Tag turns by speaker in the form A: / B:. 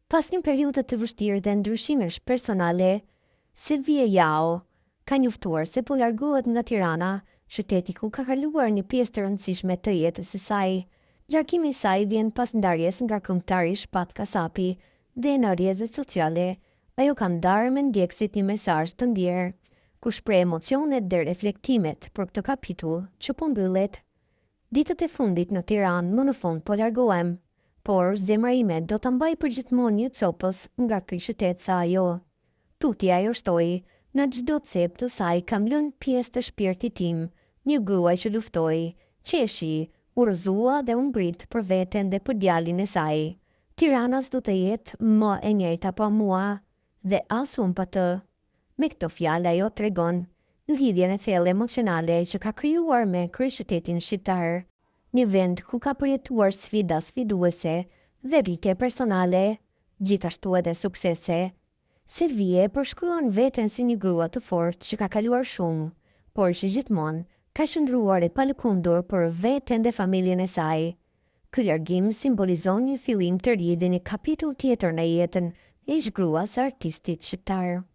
A: Pas një periudhë të vështirë dhe ndryshimesh personale, Silvia Jao ka njoftuar se po largohet nga Tirana, qyteti ku ka kaluar një pjesë të rëndësishme të jetës së saj. Largimi i saj vjen pas ndarjes nga këngëtari Shpat Kasapi dhe në rrjetet sociale, ajo ka ndarë me ndjekësit një mesazh të ndjerë, ku shpreh emocionet dhe reflektimet për këtë kapitull që po mbyllet. Ditët e fundit në Tiranë më në fund po largohem, por zemra ime do ta mbaj përgjithmonë një copës nga ky qytet, tha ajo. Tutje ajo shtoi, në çdo cep të saj kam lënë pjesë të shpirtit tim, një gruaj që luftoi, qeshi, u rrëzua dhe u ngrit për veten dhe për djalin e saj. Tirana s'do të jetë më e njëjta pa mua, dhe as unë pa të. Me këto fjalë ajo tregon lidhjen e thellë emocionale që ka krijuar me kryeqytetin shqiptar, një vend ku ka përjetuar sfida sfiduese dhe rritje personale, gjithashtu edhe suksese. Silvia përshkruan veten si një grua të fortë që ka kaluar shumë, por që gjithmonë ka qëndruar e palëkundur për veten dhe familjen e saj. Ky largim simbolizon një fillim të ri dhe një kapitull tjetër në jetën e ish gruas së artistit shqiptar.